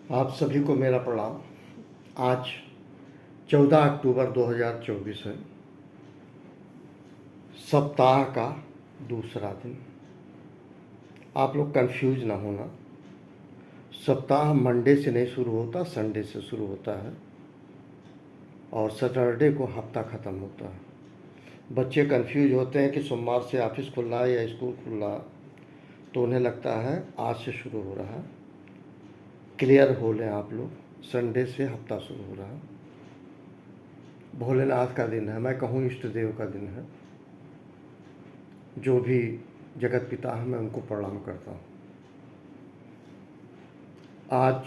आप सभी को मेरा प्रणाम। आज 14 अक्टूबर 2024 है, सप्ताह का दूसरा दिन। आप लोग कंफ्यूज ना होना, सप्ताह मंडे से नहीं शुरू होता, संडे से शुरू होता है और सैटरडे को हफ्ता ख़त्म होता है। बच्चे कंफ्यूज होते हैं कि सोमवार से ऑफिस खुल रहा है या स्कूल खुल रहा है, तो उन्हें लगता है आज से शुरू हो रहा है। क्लियर हो लें आप लोग, संडे से हफ्ता शुरू हो रहा है। भोलेनाथ का दिन है, मैं कहूँ इष्ट देव का दिन है। जो भी जगत पिता है मैं उनको प्रणाम करता हूँ। आज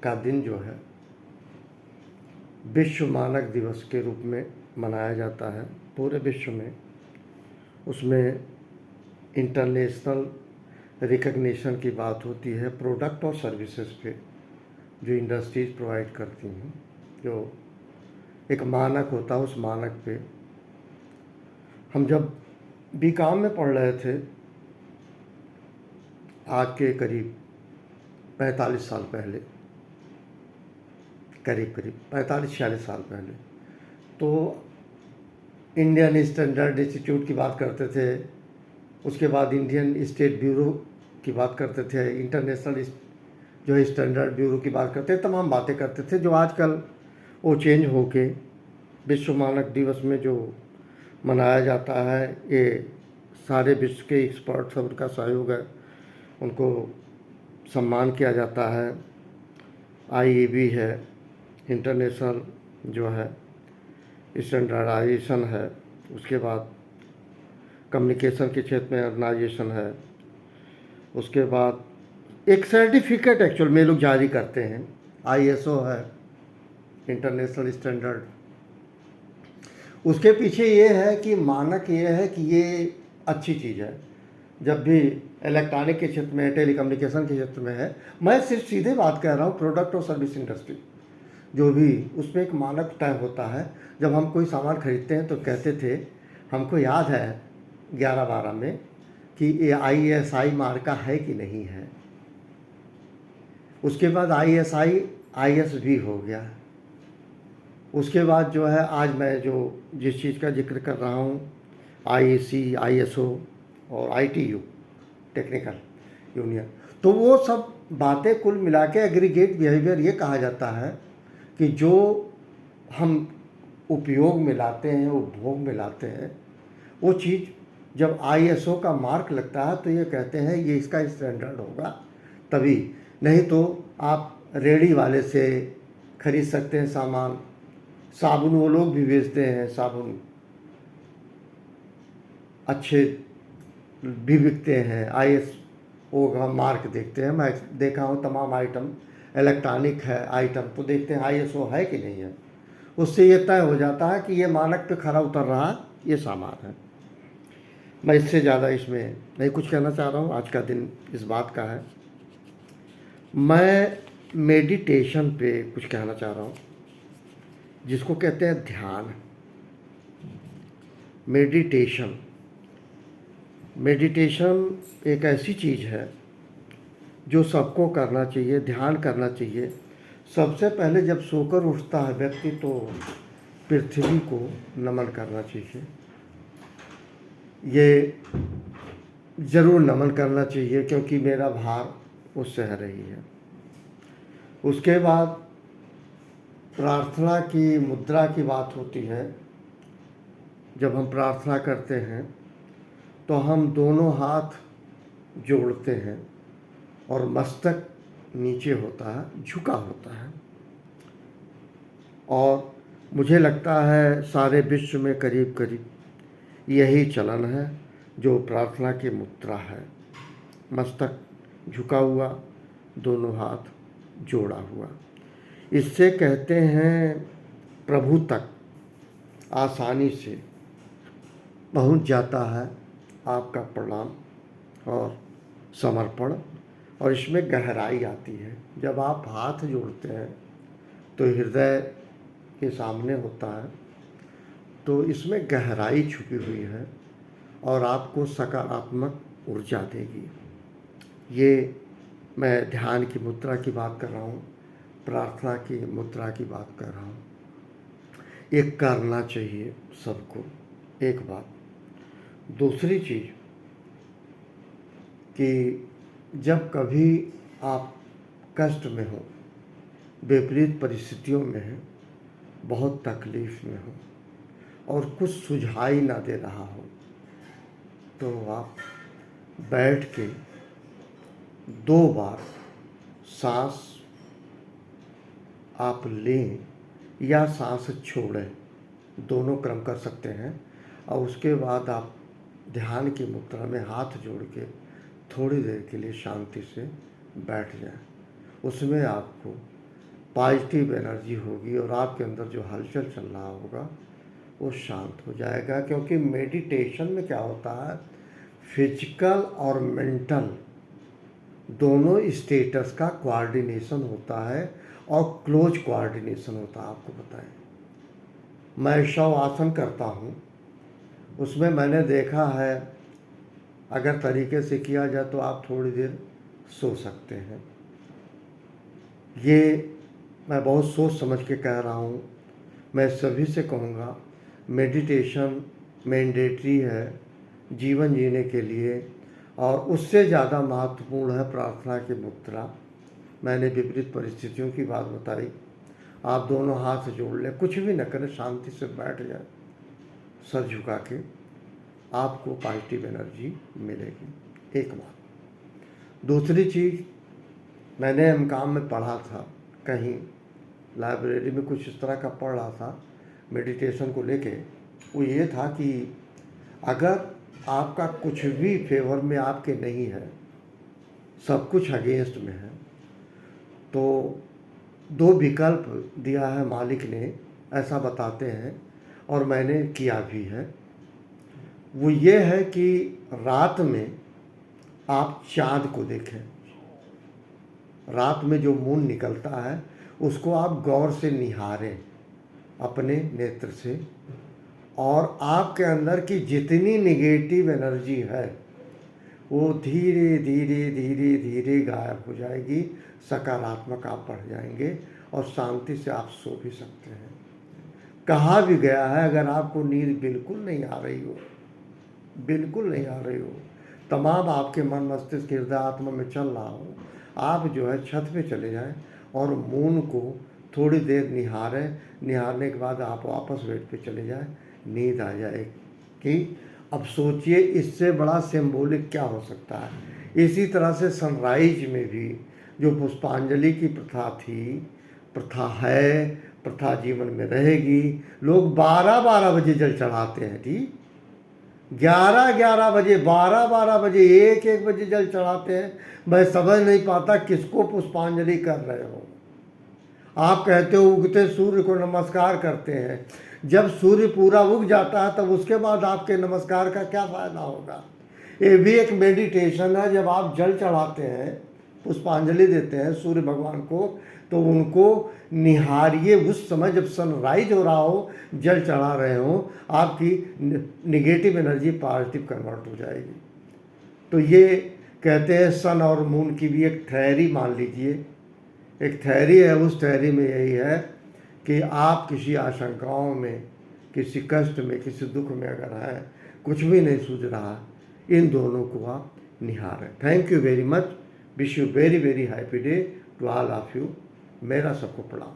का दिन जो है विश्व मानक दिवस के रूप में मनाया जाता है पूरे विश्व में। उसमें इंटरनेशनल रिकग्निशन की बात होती है प्रोडक्ट और सर्विसेज पे जो इंडस्ट्रीज प्रोवाइड करती हैं, जो एक मानक होता है। उस मानक पे हम जब बीकॉम में पढ़ रहे थे, आज के करीब 45 साल पहले, करीब 45-46 साल पहले, तो इंडियन स्टैंडर्ड इंस्टीट्यूट की बात करते थे। उसके बाद इंडियन स्टेट ब्यूरो की बात करते थे, इंटरनेशनल जो स्टैंडर्ड ब्यूरो की बात करते थे, तमाम बातें करते थे जो आजकल वो चेंज होके विश्व मानक दिवस में जो मनाया जाता है, ये सारे विश्व के एक्सपर्ट्स और उनका सहयोग है, उनको सम्मान किया जाता है। आईईबी है, इंटरनेशनल जो है स्टैंडर्डाइजेशन है। उसके बाद कम्युनिकेशन के क्षेत्र में ऑर्गेनाइजेशन है। उसके बाद एक सर्टिफिकेट एक्चुअल में लोग जारी करते हैं, आईएसओ है, इंटरनेशनल स्टैंडर्ड। उसके पीछे ये है कि मानक ये है कि ये अच्छी चीज़ है। जब भी इलेक्ट्रॉनिक के क्षेत्र में, टेलीकम्युनिकेशन के क्षेत्र में है, मैं सिर्फ सीधे बात कर रहा हूँ प्रोडक्ट और सर्विस इंडस्ट्री, जो भी उसमें एक मानक तय होता है। जब हम कोई सामान खरीदते हैं तो कहते थे, हमको याद है 11-12 में, कि ये ISI मार्का है कि नहीं है। उसके बाद ISI ISB हो गया। उसके बाद जो है आज मैं जो जिस चीज़ का जिक्र कर रहा हूँ, IEC, ISO और ITU टेक्निकल यूनियन, तो वो सब बातें कुल मिला के एग्रीगेट बिहेवियर ये कहा जाता है कि जो हम उपयोग में लाते हैं, उपभोग में लाते हैं, वो चीज़ जब ISO का मार्क लगता है तो ये कहते हैं ये इसका स्टैंडर्ड होगा तभी। नहीं तो आप रेडी वाले से खरीद सकते हैं सामान। साबुन वो लोग भी बेचते हैं, साबुन अच्छे भी बिकते हैं, ISO का मार्क देखते हैं। मैं देखा हूँ तमाम आइटम, इलेक्ट्रॉनिक है आइटम, तो देखते हैं ISO है कि नहीं है। उससे ये तय हो जाता है कि ये मानक पे खरा उतर रहा ये सामान है। मैं इससे ज़्यादा इसमें नहीं कुछ कहना चाह रहा हूँ। आज का दिन इस बात का है। मैं मेडिटेशन पे कुछ कहना चाह रहा हूँ, जिसको कहते हैं ध्यान। मेडिटेशन एक ऐसी चीज़ है जो सबको करना चाहिए, ध्यान करना चाहिए। सबसे पहले जब सोकर उठता है व्यक्ति तो पृथ्वी को नमन करना चाहिए, ये ज़रूर नमन करना चाहिए, क्योंकि मेरा भार वो सह रही है। उसके बाद प्रार्थना की मुद्रा की बात होती है। जब हम प्रार्थना करते हैं तो हम दोनों हाथ जोड़ते हैं और मस्तक नीचे होता है, झुका होता है। और मुझे लगता है सारे विश्व में करीब करीब यही चलन है, जो प्रार्थना की मुद्रा है, मस्तक झुका हुआ, दोनों हाथ जोड़ा हुआ। इससे कहते हैं प्रभु तक आसानी से पहुंच जाता है आपका प्रणाम और समर्पण, और इसमें गहराई आती है। जब आप हाथ जोड़ते हैं तो हृदय के सामने होता है, तो इसमें गहराई छुपी हुई है और आपको सकारात्मक ऊर्जा देगी। ये मैं ध्यान की मुद्रा की बात कर रहा हूँ, प्रार्थना की मुद्रा की बात कर रहा हूँ। ये करना चाहिए सबको, एक बात। दूसरी चीज़ कि जब कभी आप कष्ट में हो, विपरीत परिस्थितियों में हैं, बहुत तकलीफ में हो और कुछ सुझाई ना दे रहा हो, तो आप बैठ के 2 बार सांस आप लें या सांस छोड़ें, दोनों क्रम कर सकते हैं। और उसके बाद आप ध्यान की मुद्रा में हाथ जोड़ के थोड़ी देर के लिए शांति से बैठ जाएं। उसमें आपको पॉजिटिव एनर्जी होगी और आपके अंदर जो हलचल चल रहा होगा वो शांत हो जाएगा। क्योंकि मेडिटेशन में क्या होता है, फिजिकल और मेंटल दोनों स्टेटस का कोऑर्डिनेशन होता है और क्लोज कोऑर्डिनेशन होता है। आपको बताएं, मैं शव आसन करता हूँ, उसमें मैंने देखा है अगर तरीके से किया जाए तो आप थोड़ी देर सो सकते हैं। ये मैं बहुत सोच समझ के कह रहा हूँ। मैं सभी से कहूँगा मेडिटेशन मैंडेटरी है जीवन जीने के लिए, और उससे ज़्यादा महत्वपूर्ण है प्रार्थना की मुद्रा। मैंने विपरीत परिस्थितियों की बात बताई। आप दोनों हाथ जोड़ लें, कुछ भी न करें, शांति से बैठ जाए सर झुका के, आपको पॉजिटिव एनर्जी मिलेगी, एक बात। दूसरी चीज़, मैंने काम में पढ़ा था, कहीं लाइब्रेरी में कुछ इस तरह का पढ़ रहा था मेडिटेशन को लेके। वो ये था कि अगर आपका कुछ भी फेवर में आपके नहीं है, सब कुछ अगेंस्ट में है, तो 2 विकल्प दिया है मालिक ने, ऐसा बताते हैं और मैंने किया भी है। वो ये है कि रात में आप चाँद को देखें। रात में जो मून निकलता है उसको आप गौर से निहारें अपने नेत्र से, और आपके अंदर की जितनी निगेटिव एनर्जी है वो धीरे धीरे धीरे धीरे गायब हो जाएगी। सकारात्मक आप बढ़ जाएंगे और शांति से आप सो भी सकते हैं। कहा भी गया है, अगर आपको नींद बिल्कुल नहीं आ रही हो, बिल्कुल नहीं आ रही हो, तमाम आपके मन मस्तिष्क हृदय आत्मा में चल रहा हो, आप जो है छत पे चले जाएं और मून को थोड़ी देर निहारें। निहारने के बाद आप वापस बेड पे चले जाएं, नींद आ जाएगी। अब सोचिए इससे बड़ा सिंबॉलिक क्या हो सकता है। इसी तरह से सनराइज में भी जो पुष्पांजलि की प्रथा थी, प्रथा है, प्रथा जीवन में रहेगी। लोग 12-12 बजे जल चढ़ाते हैं, ठीक, 11-11 बजे, 12-12 बजे, 1-1 बजे जल चढ़ाते हैं। मैं समझ नहीं पाता किसको पुष्पांजलि कर रहे हो। आप कहते हो उगते सूर्य को नमस्कार करते हैं, जब सूर्य पूरा उग जाता है तब उसके बाद आपके नमस्कार का क्या फ़ायदा होगा। ये भी एक मेडिटेशन है। जब आप जल चढ़ाते हैं, पुष्पांजलि देते हैं सूर्य भगवान को, तो उनको निहारिए उस समय जब सनराइज हो रहा हो, जल चढ़ा रहे हो, आपकी निगेटिव एनर्जी पॉजिटिव कन्वर्ट हो जाएगी। तो ये कहते हैं सन और मून की भी एक थ्योरी मान लीजिए, एक थ्योरी है। उस थ्योरी में यही है कि आप किसी आशंकाओं में, किसी कष्ट में, किसी दुख में अगर हैं, कुछ भी नहीं सूझ रहा, इन दोनों को आप निहारें। Thank you very much. Wish you very very happy day to all of you. मेरा सबको प्रणाम।